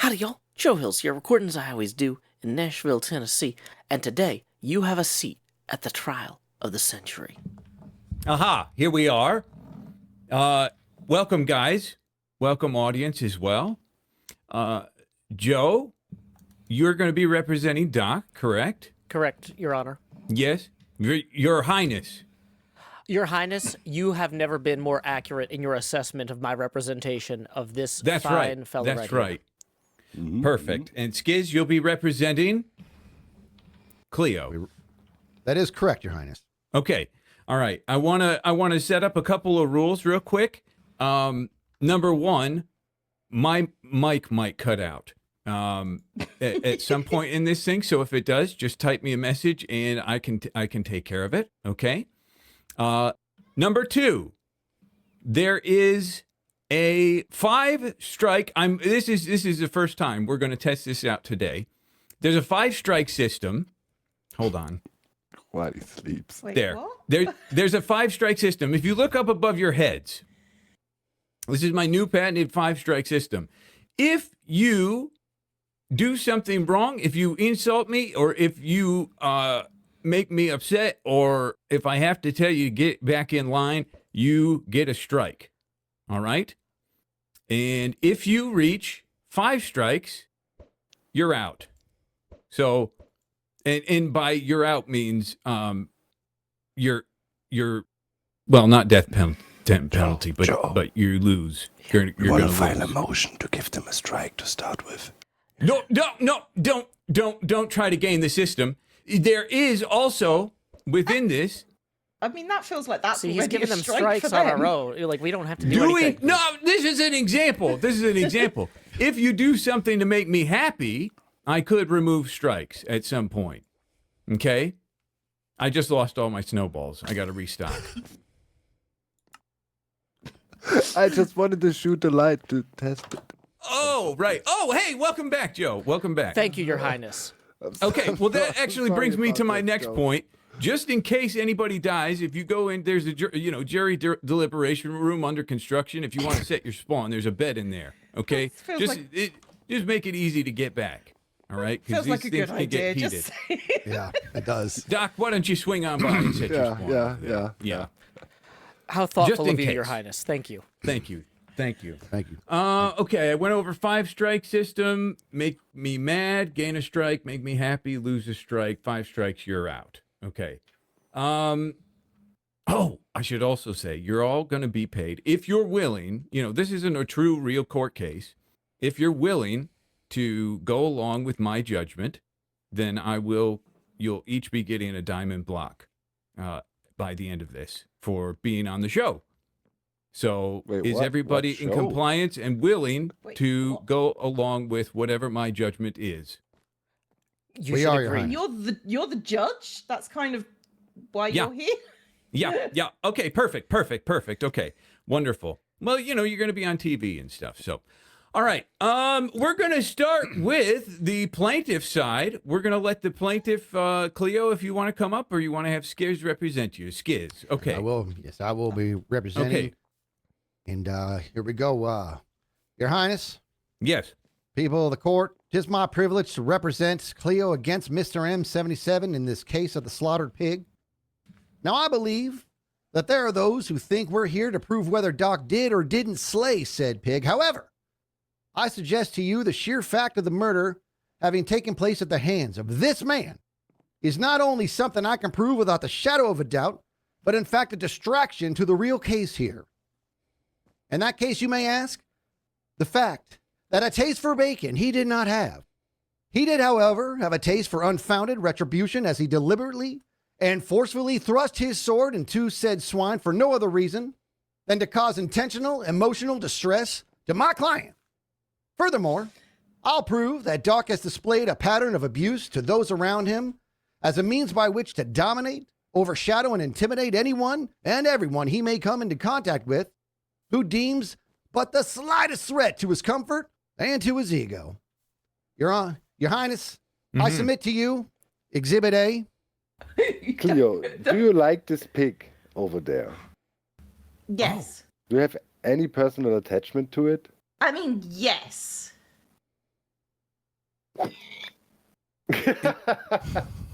Howdy, y'all. Joe Hills here, recording as I always do in Nashville, Tennessee. And today, you have a seat at the trial of the century. Aha, here we are. Welcome, guys. Welcome, audience, as well. Joe, you're going to be representing Doc, correct? Correct, Your Honor. Yes? Your Highness. Your Highness, you have never been more accurate in your assessment of my representation of this That's fine right. fellow That's right right. Perfect. And Skiz, you'll be representing Cleo. That is correct, Your Highness. Okay. All right. I wanna set up a couple of rules real quick. Number one, my mic might cut out at some point in this thing. So if it does, just type me a message and I can take care of it. Okay. Number two, there is a 5-strike. This is the first time we're going to test this out today. There's a 5-strike system. Hold on. While he sleeps. Wait, There. what? There's a 5-strike system. If you look up above your heads, this is my new patented 5-strike system. If you do something wrong, if you insult me, or if you make me upset, or if I have to tell you to get back in line, you get a strike. All right? And if you reach 5 strikes, you're out. So, and by you're out means you're well, not death penalty, Joe. but you lose. You're You going want to to file a lose. motion to give them a strike to start with. No, don't try to game the system. There is also within this. I mean, that feels like that's See, he's already giving a them strike strikes for on them. our own. Like, we don't have to do Doing anything. no, this is an example. This is an example. If you do something to make me happy, I could remove strikes at some point. Okay? I just lost all my snowballs. I got to restock. I just wanted to shoot the light to test it. Oh, right. Oh, hey, welcome back, Joe. Welcome back. Thank you, Your Highness. Okay, well, that actually Sorry brings me about to my that, next Joe. point. Just in case anybody dies, if you go in, there's a jury deliberation room under construction. If you want to set your spawn, there's a bed in there. Okay, Feels just like- just make it easy to get back. All right, Feels like a good can idea. get Just heated. saying. Yeah, it does. Doc, why don't you swing on by and set your spawn? Yeah. Just How thoughtful in of you, Your case. Highness. Thank you. Thank you. Thank you. Okay, I went over 5-strike system. Make me mad, gain a strike. Make me happy, lose a strike. 5 strikes, you're out. Okay. Oh, I should also say, you're all going to be paid. If you're willing, this isn't a true, real court case. If you're willing to go along with my judgment, then you'll each be getting a diamond block by the end of this for being on the show. So Wait, is what? everybody What in show? compliance and willing Wait, to what? go along with whatever my judgment is? You We should are, Your agree. Highness. You're the judge. That's kind of why Yeah. you're here. Yeah. Okay, perfect. Okay, wonderful. Well, you're going to be on TV and stuff. So, all right. We're going to start with the plaintiff side. We're going to let the plaintiff, Cleo, if you want to come up, or you want to have Skiz represent you. Skiz. Okay. I will. Yes, I will be representing. Okay. And here we go. Your Highness, Yes. people of the court, tis my privilege to represent Cleo against Mr. M77 in this case of the slaughtered pig. Now, I believe that there are those who think we're here to prove whether Doc did or didn't slay said pig. However, I suggest to you the sheer fact of the murder having taken place at the hands of this man is not only something I can prove without the shadow of a doubt, but in fact a distraction to the real case here. In that case, you may ask, the fact that a taste for bacon he did not have. He did, however, have a taste for unfounded retribution as he deliberately and forcefully thrust his sword into said swine for no other reason than to cause intentional emotional distress to my client. Furthermore, I'll prove that Doc has displayed a pattern of abuse to those around him as a means by which to dominate, overshadow, and intimidate anyone and everyone he may come into contact with who deems but the slightest threat to his comfort and to his ego. Your Highness, I submit to you Exhibit A. Cleo, do you like this pig over there? Yes. Do you have any personal attachment to it? I mean, yes.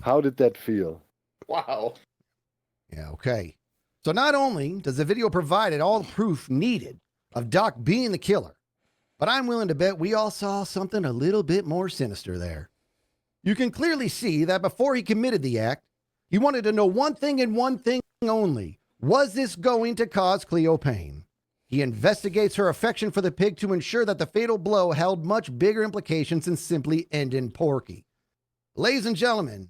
How did that feel? Wow. Yeah, okay. So not only does the video provide all the proof needed of Doc being the killer, but I'm willing to bet we all saw something a little bit more sinister there. You can clearly see that before he committed the act, he wanted to know one thing and one thing only. Was this going to cause Cleo pain? He investigates her affection for the pig to ensure that the fatal blow held much bigger implications than simply ending Porky. Ladies and gentlemen,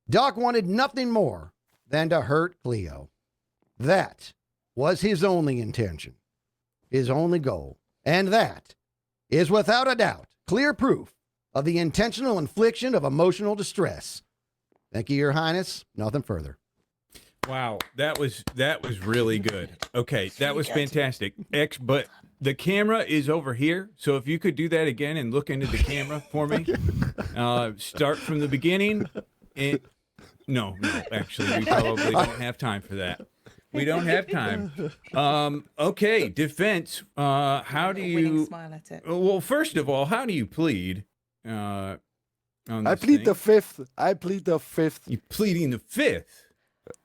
Doc wanted nothing more than to hurt Cleo. That was his only intention, his only goal. And that is without a doubt clear proof of the intentional infliction of emotional distress. Thank you, Your Highness. Nothing further. Wow, that was really good. Okay, that was fantastic. But the camera is over here, so if you could do that again and look into the camera for me. Start from the beginning. No, actually, we probably don't have time for that. We don't have time. Okay, defense. How do Winning you? smile at it. Well, first of all, how do you plead? On I this plead thing? the fifth. I plead the fifth. You pleading the fifth?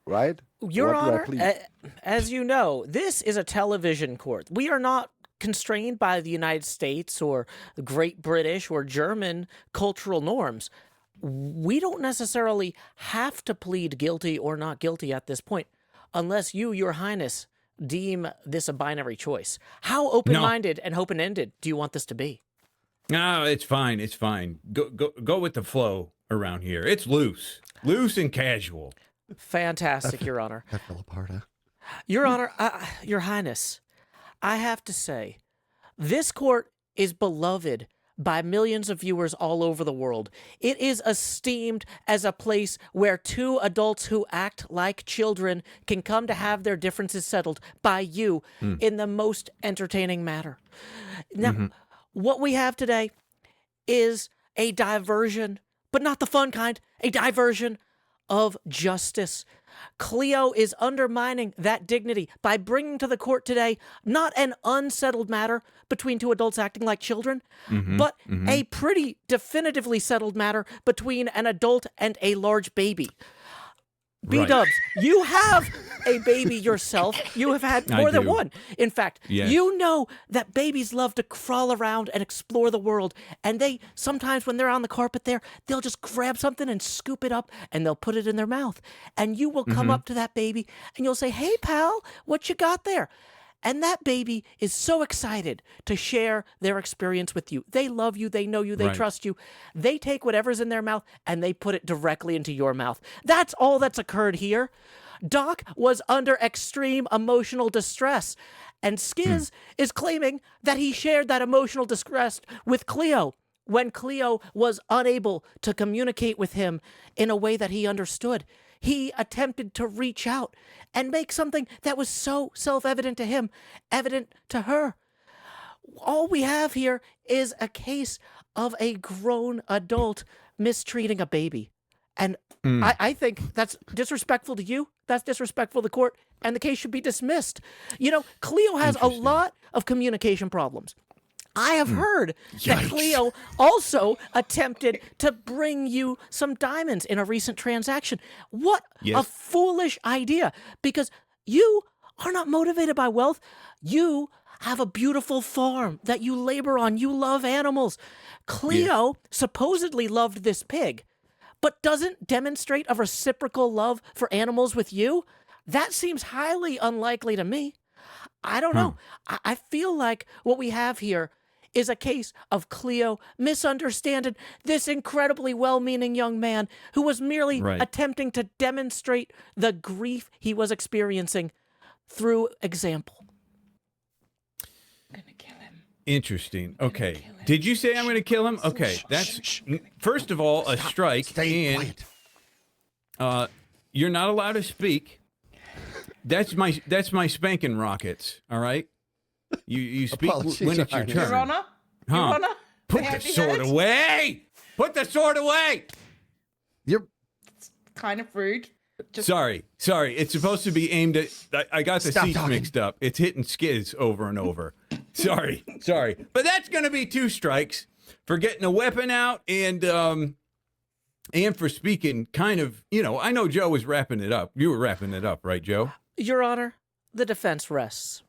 Right? Your What do I Honor, plead? as you know, this is a television court. We are not constrained by the United States or Great British or German cultural norms. We don't necessarily have to plead guilty or not guilty at this point, unless you, Your Highness, deem this a binary choice. How open-minded and open-ended do you want this to be? No, it's fine. It's fine. Go with the flow around here. It's loose and casual. Fantastic, Your Honor. That fell apart, huh? Your Honor, Your Highness, I have to say, this court is beloved by millions of viewers all over the world. It is esteemed as a place where two adults who act like children can come to have their differences settled by you in the most entertaining manner. Now, what we have today is a diversion, but not the fun kind, a diversion of justice. Cleo is undermining that dignity by bringing to the court today not an unsettled matter between two adults acting like children, but a pretty definitively settled matter between an adult and a large baby. B-dubs, you have a baby yourself. You have had more than do. one. In fact, Yes. you know that babies love to crawl around and explore the world. And they, sometimes when they're on the carpet there, they'll just grab something and scoop it up and they'll put it in their mouth. And you will come up to that baby and you'll say, "Hey, pal, what you got there?" And that baby is so excited to share their experience with you. They love you. They know you. They Right. trust you. They take whatever's in their mouth and they put it directly into your mouth. That's all that's occurred here. Doc was under extreme emotional distress. And Skiz is claiming that he shared that emotional distress with Cleo when Cleo was unable to communicate with him in a way that he understood. He attempted to reach out and make something that was so self-evident to him evident to her. All we have here is a case of a grown adult mistreating a baby. And I think that's disrespectful to you. That's disrespectful to the court. And the case should be dismissed. You know, Cleo has a lot of communication problems. I have heard that Cleo also attempted to bring you some diamonds in a recent transaction. What a foolish idea, because you are not motivated by wealth. You have a beautiful farm that you labor on. You love animals. Cleo supposedly loved this pig, but doesn't demonstrate a reciprocal love for animals with you. That seems highly unlikely to me. I don't know. I feel like what we have here is a case of Cleo misunderstanding this incredibly well-meaning young man who was merely attempting to demonstrate the grief he was experiencing through example. I'm gonna kill him. Interesting. Okay. Did you say I'm going to kill him? Okay. That's first of all a strike, Stay and quiet. you're not allowed to speak. That's my spanking rockets. All right. You speak Apologies, when it's your Your turn. Your Honor? Your Huh. Honor? Put May I the be sword heard? away. Put the sword away. You're Kind of rude. Just Sorry. It's supposed to be aimed at. I got the Stop seats talking. mixed up. It's hitting skids over and over. Sorry. But that's going to be 2 strikes for getting a weapon out and and for speaking kind of, I know Joe was wrapping it up. You were wrapping it up, right, Joe? Your Honor, the defense rests.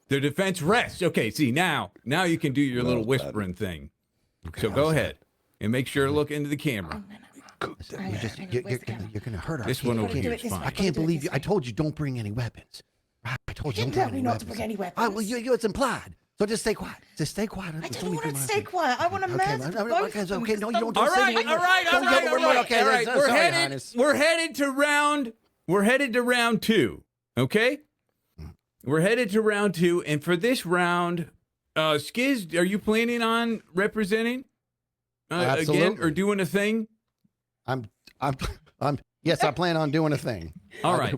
The defense rests. Okay, see, now you can do your little whispering thing. So go ahead and make sure to look into the camera. You're gonna hurt our This one over kid. here is fine. I can't believe you. I told you don't bring any weapons. I told you don't bring any not weapons. to bring any weapons. Well, it's implied. So just stay quiet. Just stay quiet. I don't want to stay quiet. I want to murder both of them. Okay, no, you don't. All right. Okay, We're headed to round 2. Okay, we're headed to round 2, and for this round, Skiz, are you planning on representing again or doing a thing? Yes, I plan on doing a thing. All right.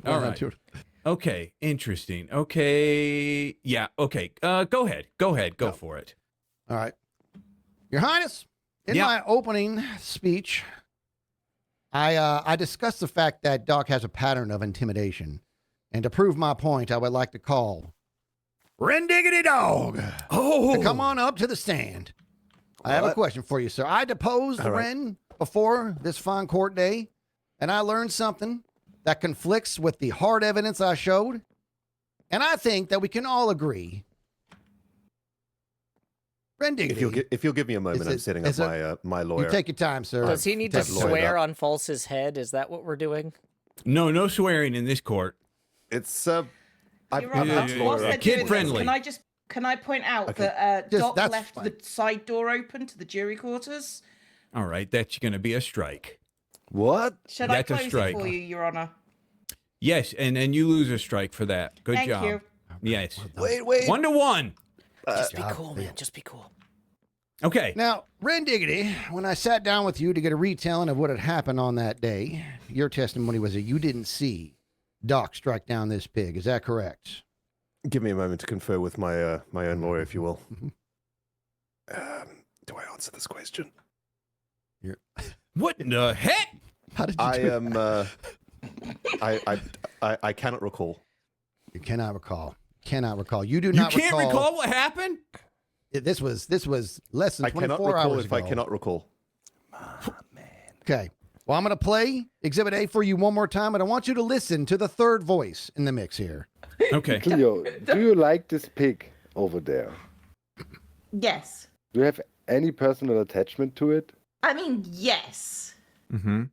Okay, interesting. Okay, yeah. Okay, go ahead. Go for it. All right, Your Highness. In my opening speech, I discussed the fact that Doc has a pattern of intimidation, and to prove my point, I would like to call Ren Diggity Dog to come on up to the stand. I have a question for you, sir. I deposed Ren before this fine court day, and I learned something that conflicts with the hard evidence I showed, and I think that we can all agree. Ren Diggity. If you'll give me a moment, I'm setting up my lawyer. You take your time, sir. Does he need to Have lawyered swear up. on False's head? Is that what we're doing? No swearing in this court. It's You're right. Whilst they're Kid doing this, friendly. Can I point out that Doc that's left fine. the side door open to the jury quarters? All right, that's going to be a strike. what? Should That's a I close strike. it for you, Your Honor? Yes, and you lose a strike for that. Good Thank job. you. Yes. Wait. 1-1. Just be cool, man. Just be cool. Okay. Now, Ren Diggity, when I sat down with you to get a retelling of what had happened on that day, your testimony was that you didn't see Doc strike down this pig. Is that correct? Give me a moment to confer with my my own lawyer, if you will. Do I answer this question? What in the heck? How did you I do am. I cannot recall. You cannot recall. Cannot recall. You do You not can't recall what happened? This was less than I cannot 24 recall hours if ago. I cannot recall. Okay. Well, I'm going to play Exhibit A for you one more time, and I want you to listen to the third voice in the mix here. Okay. Cleo, do you like this pig over there? Yes. Do you have any personal attachment to it? I mean, yes. Mm-hmm.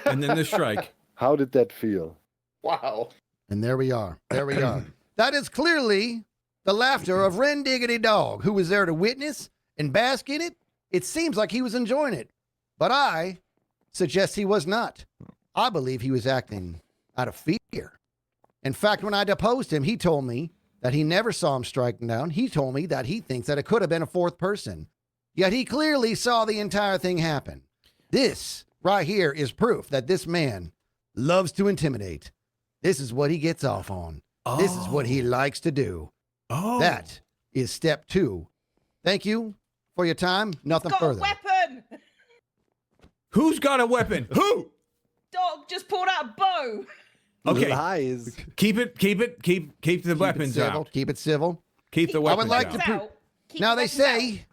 And then the strike. How did that feel? Wow. And there we are. There we are. That is clearly the laughter of Ren Diggity Dog, who was there to witness and bask in it. It seems like he was enjoying it, but I suggest he was not. I believe he was acting out of fear. In fact, when I deposed him, he told me that he never saw him striking down. He told me that he thinks that it could have been a fourth person. Yet he clearly saw the entire thing happen. This right here is proof that this man loves to intimidate. This is what he gets off on. This is what he likes to do. Oh. That is step 2. Thank you for your time. Nothing Got further. a weapon. Who's got a weapon? Who? Dog just pulled out a bow. Okay. Lies. Keep the weapons civil. out. Keep it civil. Keep the weapons like out. to Keep prove- out. Keep Now the they weapons say,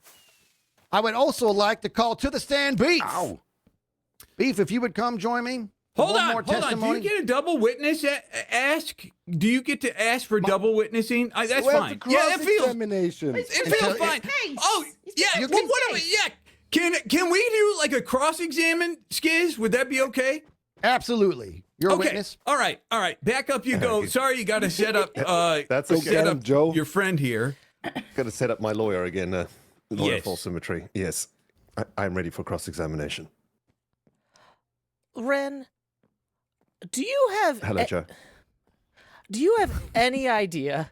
I would also like to call to the stand Beef. Ow. Beef, if you would come join me. for Hold one on, more hold on. Do testimony. you get a double witness ask? Do you get to ask for double witnessing? That's Well, fine. the Yeah, it feels cross-examination. it feels fine. case. Oh, It's yeah. just Well, his what? case. Yeah. Can we do like a cross-examine, Skiz? Would that be okay? Absolutely. You're a Okay. witness. All right. Back up you go. Sorry, you got to set up. That's Go okay. get him, Joe. your friend here. Got to set up my lawyer again. Lawyer Yes. full symmetry. Yes. I'm ready for cross-examination. Ren, do you have Hello, Joe. do you have any idea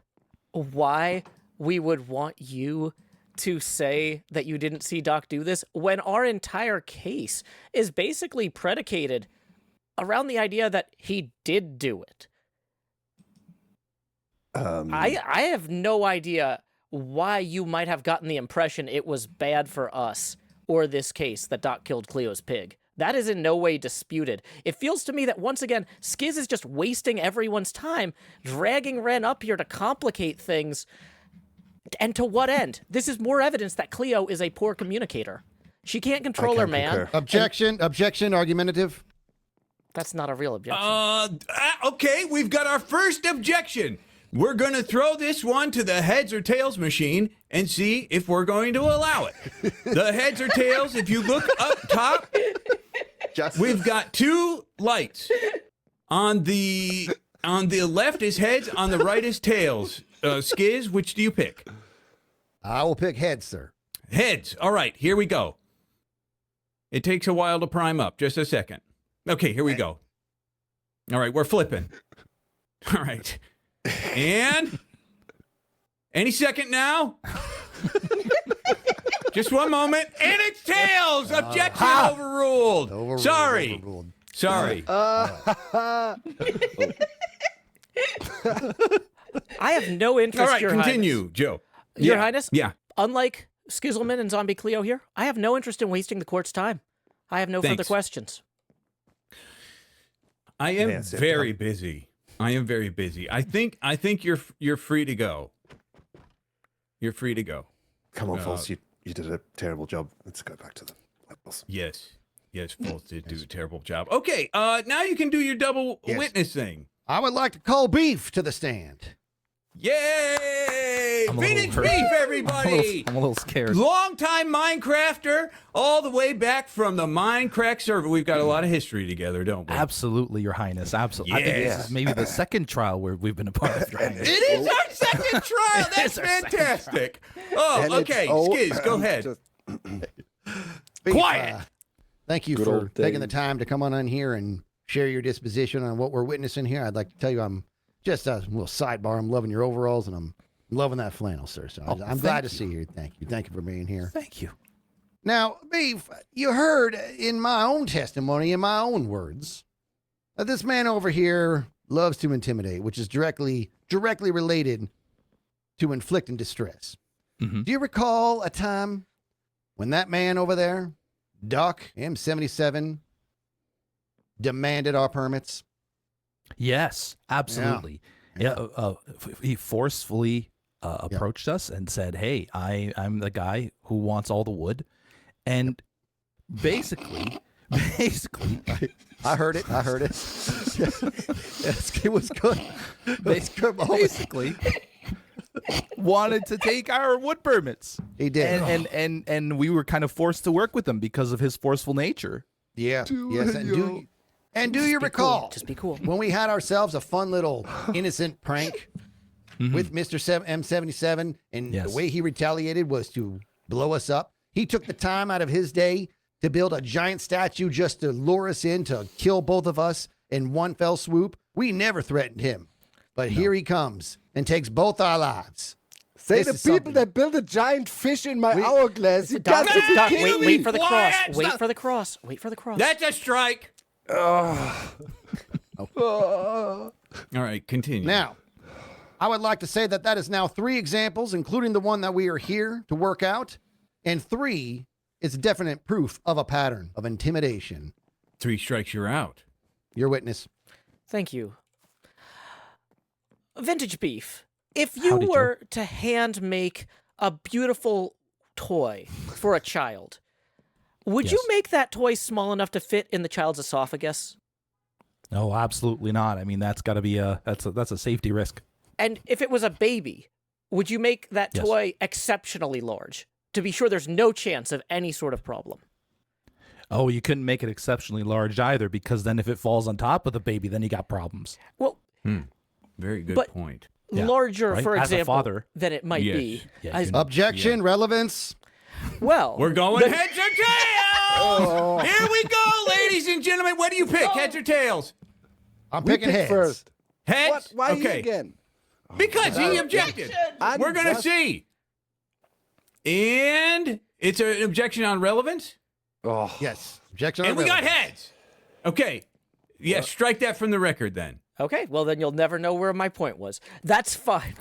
why we would want you to say that you didn't see Doc do this when our entire case is basically predicated around the idea that he did do it? I have no idea why you might have gotten the impression it was bad for us or this case that Doc killed Cleo's pig. That is in no way disputed. It feels to me that once again, Skiz is just wasting everyone's time, dragging Ren up here to complicate things. And to what end? This is more evidence that Cleo is a poor communicator. She can't control her, man. concur. Objection, argumentative. That's not a real objection. Okay, we've got our first objection. We're going to throw this one to the heads or tails machine and see if we're going to allow it. The heads or tails, if you look up top, we've got two lights. On the left is heads, on the right is tails. Skiz, which do you pick? I will pick heads, sir. Heads. All right, here we go. It takes a while to prime up. Just a second. Okay, here we go. All right, we're flipping. All right. And any second now. Just one moment. And it's tails. Objection overruled. Sorry. Overruled. Sorry. I have no interest. All right, Your continue, Highness. Joe. Your Yeah, Highness. Yeah. Unlike Skizzleman and Zombie Cleo here, I have no interest in wasting the court's time. I have no further Thanks. questions. I am Man, sit very down. busy. I am very busy. I think you're free to go. You're free to go. Come on, False. You did a terrible job. Let's go back to the levels. Yes. Yes, False did do a terrible job. Okay, now you can do your double Yes. witness thing. I would like to call beef to the stand. Yay! I'm a little Vintage hurt. beef, everybody! I'm a little scared. Longtime Minecrafter, all the way back from the Minecraft server. We've got a lot of history together, don't we? Absolutely, Your Highness. Absolutely. I think Yes. this is maybe the second trial where we've been a part of, Your Highness. It is our second trial. That's fantastic. Oh, And it's okay. all- Skiz, go ahead. Just- Beef, Quiet. Thank you Good for old taking the days. time to come on here and share your disposition on what we're witnessing here. I'd like to tell you I'm just a little sidebar. I'm loving your overalls and I'm loving that flannel, sir. So I'm thank glad to you. see you. Thank you. Thank you for being here. Thank you. Now, Beef, you heard in my own testimony, in my own words, that this man over here loves to intimidate, which is directly related to inflicting distress. Mhm. Do you recall a time when that man over there, Doc M77, demanded our permits? Yes, absolutely. He forcefully approached us and said, "Hey, I'm the guy who wants all the wood," and basically, I heard it. Yes, it was good. basically wanted to take our wood permits. He did. And we were kind of forced to work with him because of his forceful nature. Yeah. Yes. And do you recall? Just be cool. When we had ourselves a fun little innocent prank with Mr. M77, and Yes. the way he retaliated was to blow us up. He took the time out of his day to build a giant statue just to lure us in to kill both of us in one fell swoop. We never threatened him. But here he comes and takes both our lives. Say This the is people something. that built a giant fish in my hourglass. You got Doc, to be Doc, kidding wait me. for the Quiet, cross. Wait stop. for the cross. Wait for the cross. That's a strike. All right, continue. Now, I would like to say that is now 3 examples, including the one that we are here to work out. And 3 is definite proof of a pattern of intimidation. 3 strikes, you're out. Your witness. Thank you. Vintage Beef, if Howdy, you Joe. were to hand make a beautiful toy for a child, would you Yes. make that toy small enough to fit in the child's esophagus? No, absolutely not. I mean, that's got to be that's a safety risk. And if it was a baby, would you make that Yes. toy exceptionally large to be sure there's no chance of any sort of problem? Oh, you couldn't make it exceptionally large either, because then if it falls on top of the baby, then you got problems. Well, Very good But- point. Yeah, larger, right? for As a example, father. than it might Yes. be. Yeah, As- you know. Objection, relevance. well, We're going heads or tails. Here we go, ladies and gentlemen. What do you pick, heads or tails? I'm We picking pick heads. first. Heads. What? Why he okay. again? Because he objected. I We're gonna just- see. And it's an objection on relevance. Oh, Yes. Objection. And we got relevance. heads. Okay. Yes, strike that from the record then. okay, well, then you'll never know where my point was. That's fine.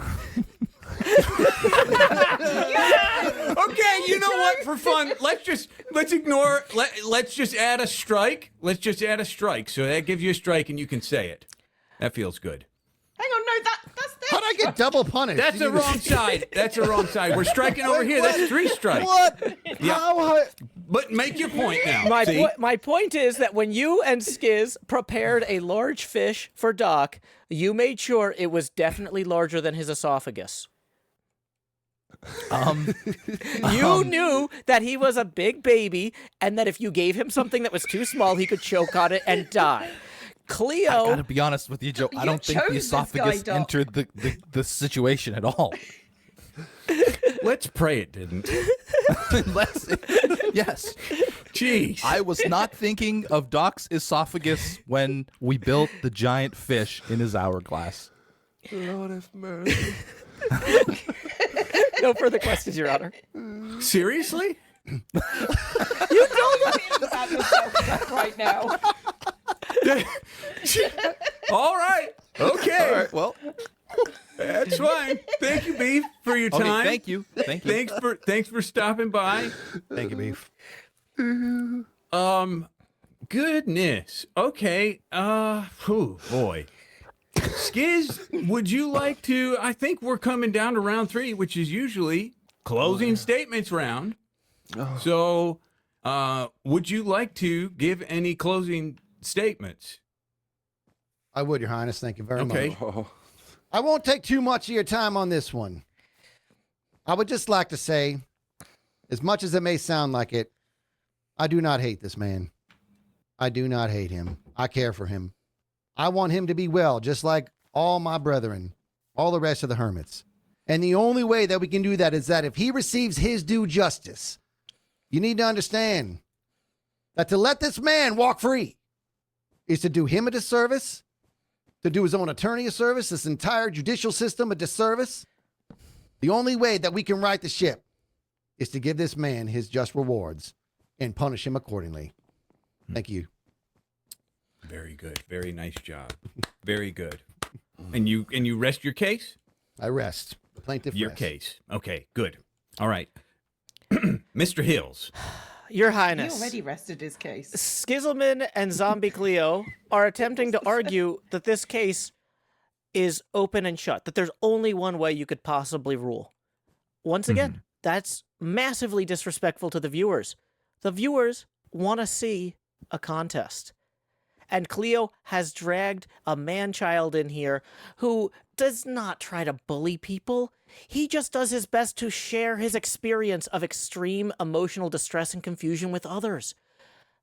Okay, you know what? For fun, let's just add a strike. Let's just add a strike. So that gives you a strike and you can say it. That feels good. Hang on, no, that's this. How'd I get double punished? That's the wrong side. That's the wrong side. We're striking over here. That's 3 strikes. what? Yeah. How? but make your point now. My point is that when you and Skiz prepared a large fish for Doc, you made sure it was definitely larger than his esophagus. You knew that he was a big baby, and that if you gave him something that was too small, he could choke on it and die. Cleo, I gotta be honest with you, Joe. I don't think the esophagus entered the situation at all. Let's pray it didn't. Yes. Jeez. I was not thinking of Doc's esophagus when we built the giant fish in his hourglass. Lord have mercy. no further questions, Your Honor. Seriously? You don't feel about yourself right now. All right. Okay. All right, well, That's fine. Thank you, Beef, for your time. okay, thank you. Thank you. Thanks for stopping by. Thank you, Beef. Goodness. Okay. Boy. Skiz, would you like to? I think we're coming down to round 3, which is usually closing statements round. So, would you like to give any closing statements? I would, Your Highness. Thank you very Okay. much. Oh, I won't take too much of your time on this one. I would just like to say, as much as it may sound like it, I do not hate this man. I do not hate him. I care for him. I want him to be well, just like all my brethren, all the rest of the hermits. And the only way that we can do that is that if he receives his due justice, you need to understand that to let this man walk free is to do him a disservice, to do his own attorney a service, this entire judicial system a disservice. The only way that we can right the ship is to give this man his just rewards and punish him accordingly. Thank you. Very good. Very nice job. Very good. And you rest your case? I rest. The plaintiff Your rests. case. Okay, good. All right. Mr. Hills. Your He Highness. already rested his case. Skizzleman and Zombie Cleo are attempting to argue that this case is open and shut, that there's only one way you could possibly rule. Once again, that's massively disrespectful to the viewers. The viewers want to see a contest. And Cleo has dragged a man-child in here who does not try to bully people. He just does his best to share his experience of extreme emotional distress and confusion with others.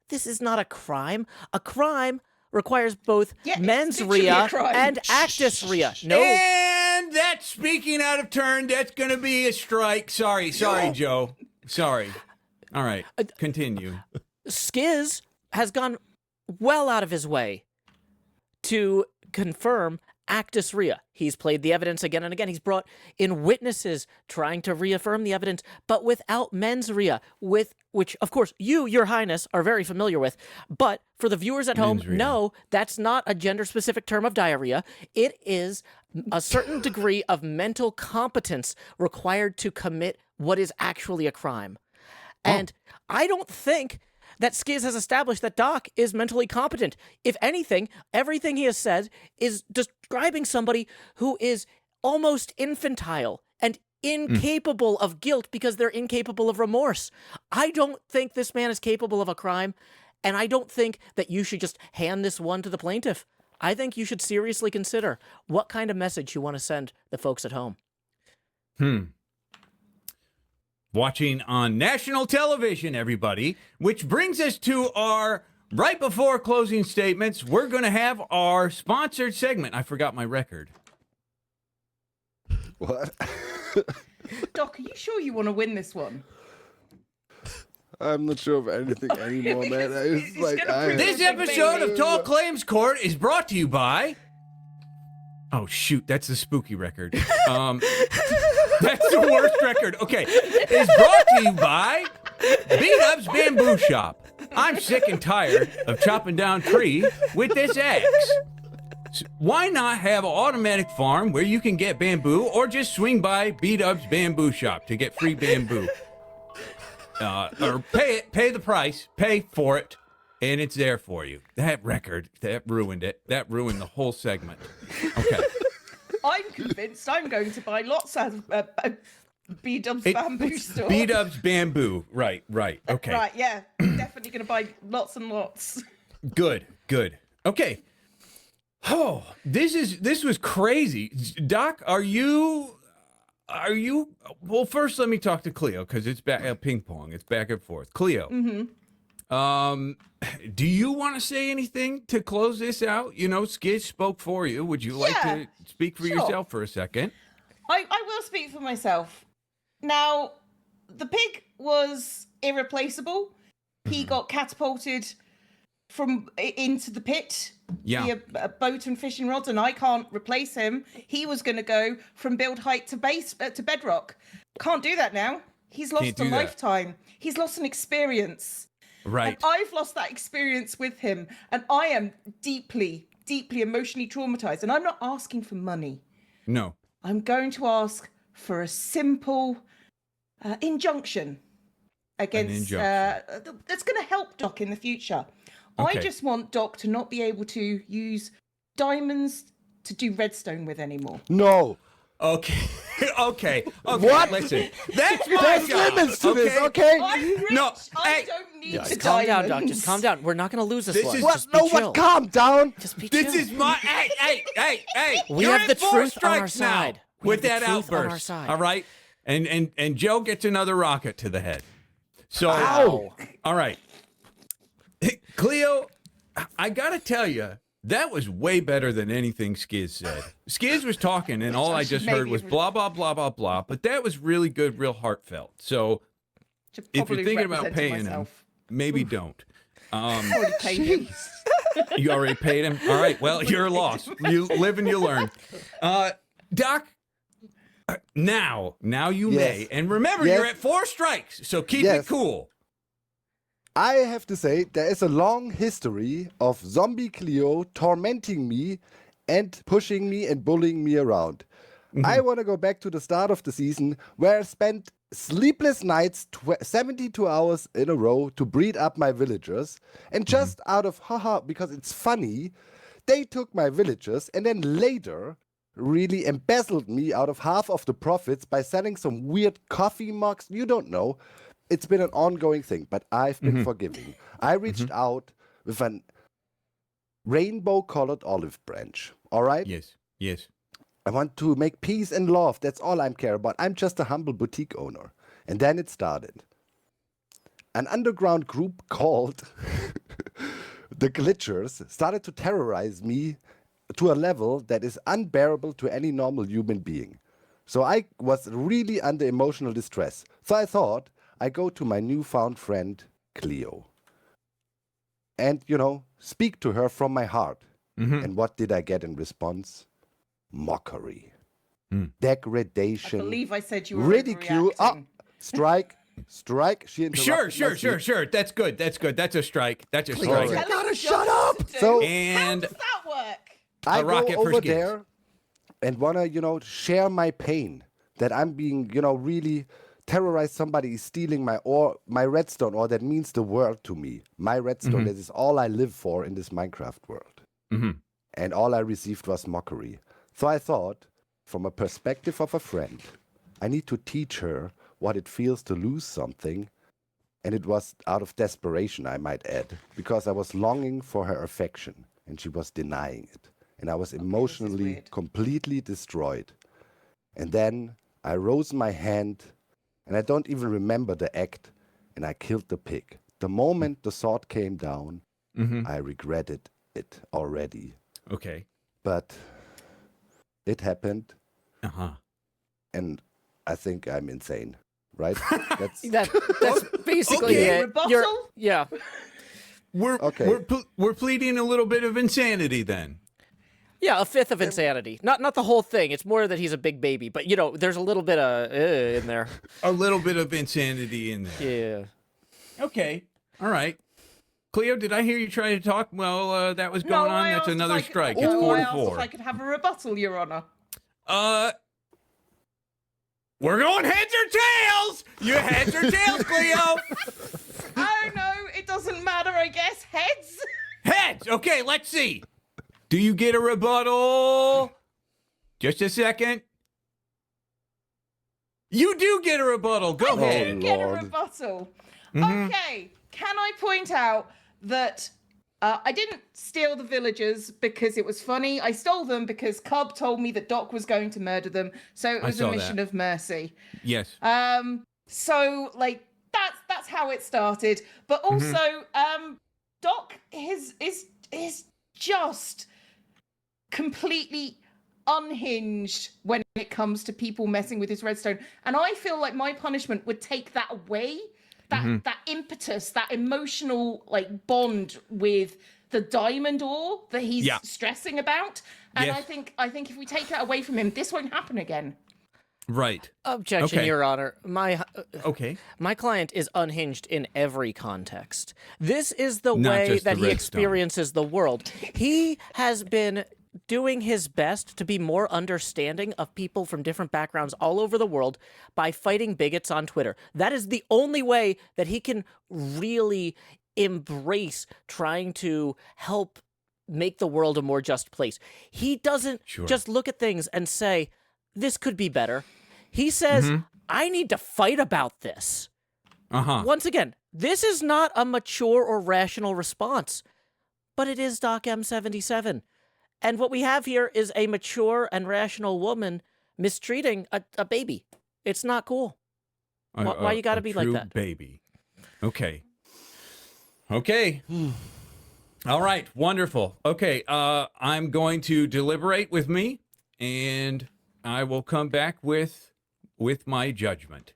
This is not a crime. A crime requires both Yeah, it's mens literally a rea crime. and actus rea. No, And that's speaking out of turn. That's going to be a strike. Sorry, Joe. Sorry. All right. Continue. Skiz has gone well out of his way to confirm actus rea. He's played the evidence again and again. He's brought in witnesses trying to reaffirm the evidence, but without mens rea, which, of course, you, Your Highness, are very familiar with. But for the viewers at home, Mens rea. no, that's not a gender-specific term of diarrhea. It is a certain degree of mental competence required to commit what is actually a crime. And I don't think that Skiz has established that Doc is mentally competent. If anything, everything he has said is describing somebody who is almost infantile and incapable of guilt because they're incapable of remorse. I don't think this man is capable of a crime, and I don't think that you should just hand this one to the plaintiff. I think you should seriously consider what kind of message you want to send the folks at home. Watching on national television, everybody, which brings us to our right before closing statements. We're going to have our sponsored segment. I forgot my record. what? Doc, are you sure you want to win this one? I'm not sure of anything anymore, man. It's He's like gonna prove This Big episode of baby. Tall Claims Court is brought to you by... Oh, shoot, that's the spooky record. That's the worst record. Okay, it's brought to you by Beat Up's Bamboo Shop. I'm sick and tired of chopping down trees with this axe. Why not have an automatic farm where you can get bamboo, or just swing by Beat Up's Bamboo Shop to get free bamboo? Or pay the price, pay for it, and it's there for you. That record, that ruined it. That ruined the whole segment. Okay. I'm convinced I'm going to buy lots of B-Dubs It- bamboo store. B-Dubs bamboo. Right. Okay. Right, yeah. Definitely going to buy lots and lots. Good. Okay. Oh, this was crazy. Doc, are you well, first let me talk to Cleo because it's back ping pong. It's back and forth. Cleo. Do you want to say anything to close this out? You know, Skid spoke for you. Would you like Yeah, to speak for sure. yourself for a second? I will speak for myself. Now, the pig was irreplaceable. He got catapulted into the pit via a boat and fishing rods, and I can't replace him. He was going to go from build height to base to bedrock. Can't do that now. He's lost a lifetime. He's lost an experience. Right. And I've lost that experience with him, and I am deeply, deeply emotionally traumatized. And I'm not asking for money. No. I'm going to ask for a simple injunction against that's going to help Doc in the future. Okay. I just want Doc to not be able to use diamonds to do redstone with anymore. No. Okay. Okay. What? Listen, that's my There's job. limits to this, okay? I'm rich. No, I hey. don't need Just the calm down, diamonds. Doc. Just calm down. We're not going to lose this This one. is- What? Just be No, chill. what? Calm down. Just be This chill. is my hey. We You're have at the 4 truth on strikes our side. now We with have the that truth on our outburst. side. All right, and Joe gets another rocket to the head. So, Ow. all right, Cleo, I gotta tell you, that was way better than anything Skiz said. Skiz was talking, and all I just heard was blah blah blah blah blah. But that was really good, real heartfelt. So, Should if you're probably thinking about represent paying him, myself. maybe don't. Already paid him. You already paid him? All right. Well, you're lost. You live and you learn. Doc, now you Yes. may. And remember, Yes. you're at 4 strikes, so keep it Yes. cool. I have to say, there is a long history of Zombie Cleo tormenting me and pushing me and bullying me around. I want to go back to the start of the season where I spent sleepless nights, 72 hours in a row to breed up my villagers. And just out of haha, because it's funny, they took my villagers and then later really embezzled me out of half of the profits by selling some weird coffee mugs. You don't know. It's been an ongoing thing, but I've been forgiving. I reached out with an rainbow-colored olive branch, all right? Yes. I want to make peace and love. That's all I care about. I'm just a humble boutique owner. And then it started. An underground group called the Glitchers started to terrorize me to a level that is unbearable to any normal human being. So I was really under emotional distress. So I thought I go to my newfound friend, Cleo. And, speak to her from my heart. And what did I get in response? Mockery. I Degradation. believe I said you were Ridicule. overreacting. Strike. She interrupted my sleep. Sure. That's good. That's a strike. Tell You him gotta what shut else up. to do. So- And how does that work? I A go rocket for over Skids. there and want to, share my pain that I'm being, really terrorized. Somebody is stealing my redstone, or that means the world to me. My redstone, that is all I live for in this Minecraft world. And all I received was mockery. So I thought, from a perspective of a friend, I need to teach her what it feels to lose something. And it was out of desperation, I might add, because I was longing for her affection and she was denying it. And I was emotionally weird. completely destroyed. And then I rose my hand, and I don't even remember the act, and I killed the pig. The moment the sword came down, I regretted it already. okay. But it happened, Uh-huh. and I think I'm insane, right? That's That's basically Okay. it. Rebuttal? Yeah. We're pleading a little bit of insanity then. Yeah, a fifth of insanity. Not the whole thing. It's more that he's a big baby. But, there's a little bit of in there. A little bit of insanity in there. Yeah. Okay. All right. Cleo, did I hear you try to talk? Well, that was going on. I That's asked if another I could- strike. No, It's 4 I to asked if 4. I could have a rebuttal, Your Honor. We're going heads or tails. You heads or tails, Cleo? Oh no, it doesn't matter, I guess. Heads? Heads. Okay, let's see. Do you get a rebuttal? Just a second. You do get a rebuttal. Go I ahead. do get a Lord. rebuttal. Okay, can I point out that I didn't steal the villagers because it was funny. I stole them because Cub told me that Doc was going to murder them, so it was a saw mission that. of mercy. Yes. So like that's how it started. But also, Doc is just completely unhinged when it comes to people messing with his redstone, and I feel like my punishment would take that away, that impetus, that emotional like bond with the diamond ore that he's stressing about. And Yes. I think if we take that away from him, this won't happen again. Right. Objection, Okay. Your Honor. Okay. My client is unhinged in every context. This is the Not way just that the he redstone. experiences the world. He has been doing his best to be more understanding of people from different backgrounds all over the world by fighting bigots on Twitter. That is the only way that he can really embrace trying to help make the world a more just place. He doesn't just look at things and say, this could be better. He says, I need to fight about this. Once again, this is not a mature or rational response, but it is Doc M77. And what we have here is a mature and rational woman mistreating a baby. It's not cool. Why you gotta be like true that? Baby. Okay. Okay. All right. Wonderful. Okay. I'm going to deliberate with me, and I will come back with my judgment.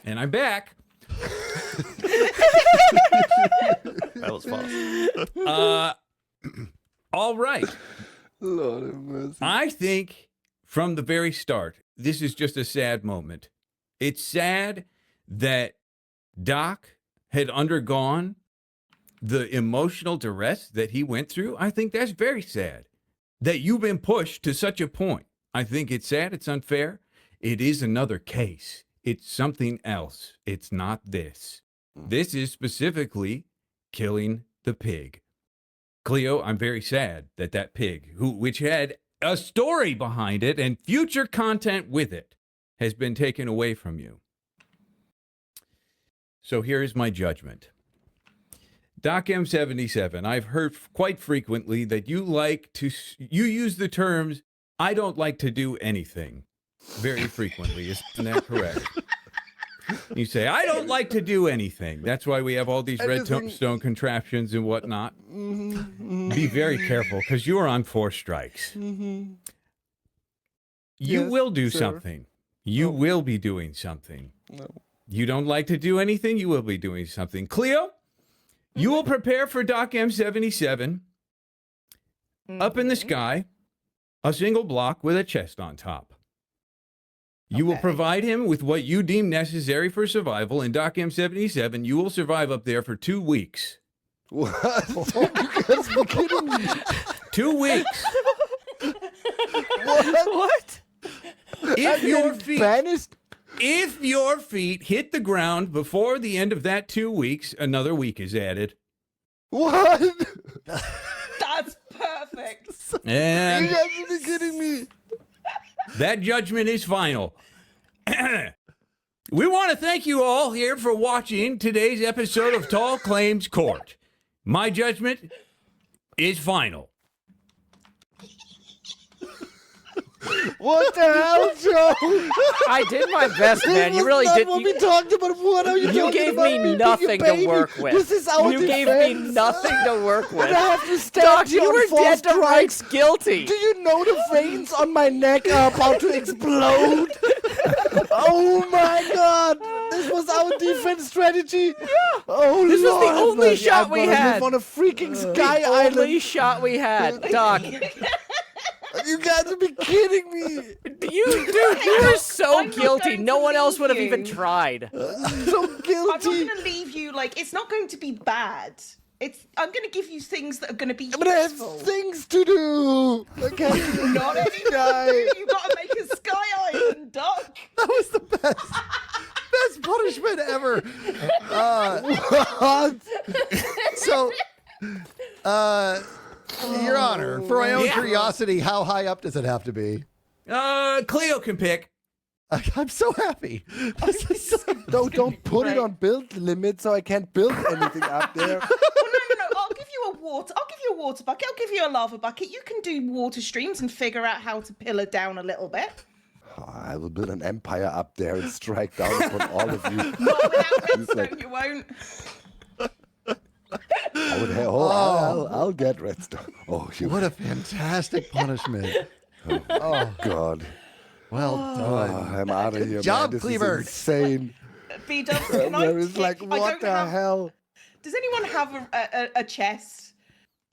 And I'm back. That was fast. All right. Lord have mercy. I think from the very start, this is just a sad moment. It's sad that Doc had undergone the emotional duress that he went through. I think that's very sad that you've been pushed to such a point. I think it's sad. It's unfair. It is another case. It's something else. It's not this. This is specifically killing the pig. Cleo, I'm very sad that that pig, which had a story behind it and future content with it, has been taken away from you. So here is my judgment. Doc M77, I've heard quite frequently that you use the terms, I don't like to do anything, very frequently. Isn't that correct? You say, I don't like to do anything. That's why we have all these redstone contraptions and whatnot. Be very careful, because you are on 4 strikes. You Yes, will do sir. something. You will be doing something. No. You don't like to do anything, you will be doing something. Cleo, you will prepare for Doc M77 up in the sky, a single block with a chest on top. You will provide him with what you deem necessary for survival, and Doc M77, you will survive up there for 2 weeks. What? You guys be kidding me? 2 weeks. What? If your feet Banished? If your feet hit the ground before the end of that 2 weeks, another week is added. What? That's perfect. You And guys be kidding me? that judgment is final. We want to thank you all here for watching today's episode of Tall Claims Court. My judgment is final. What the hell, Joe? I did my best, man. You This really was not did. what we talked about. What are you talking You gave about? me being a nothing to baby? work with. This is our You gave me defense. nothing to work with. And I have to stand Doc, here you on were 4 dead to strikes. rights guilty. Do you know the veins on my neck are about to explode? Oh my God! This was our defense strategy. Yeah. Oh, This was the Lord have only mercy. shot I'm we gonna had. live on a freaking sky Only island. shot we had, Doc. You guys are be kidding me. You were so I'm not guilty. going No to one else would have leave even you. tried. I'm so I'm not guilty. going to leave you like it's not going to be bad. I'm going to give you things that are going to be But I have useful. things to do. I can't do Not this anything. guy. You got to make a sky island, Doc. That was the best punishment ever. What? So, Your Honor, for my own Yeah. curiosity, how high up does it have to be? Cleo can pick. I'm so happy. This is so- Don't put it on build limit so I can't build anything up there. No. I'll give you a water bucket. I'll give you a lava bucket. You can do water streams and figure out how to pillar down a little bit. I will build an empire up there and strike down upon all of you. Not without redstone, you won't. I'll get redstone. Oh, you. What a fantastic punishment. Oh, God. Well done. I'm out of here, job, man. This Cleaver. is insane. B-dubs, can I It's pick? like, I what don't the have- hell? Does anyone have a chest?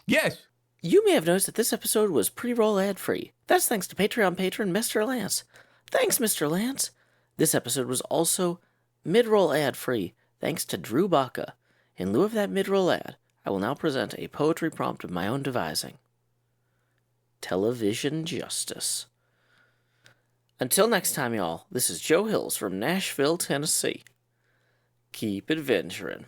Yes. You may have noticed that this episode was pre-roll ad-free. That's thanks to Patreon patron Mr. Lance. Thanks, Mr. Lance. This episode was also mid-roll ad-free, thanks to Drew Baca. In lieu of that mid-roll ad, I will now present a poetry prompt of my own devising. Television Justice. Until next time, y'all, this is Joe Hills from Nashville, Tennessee. Keep adventuring.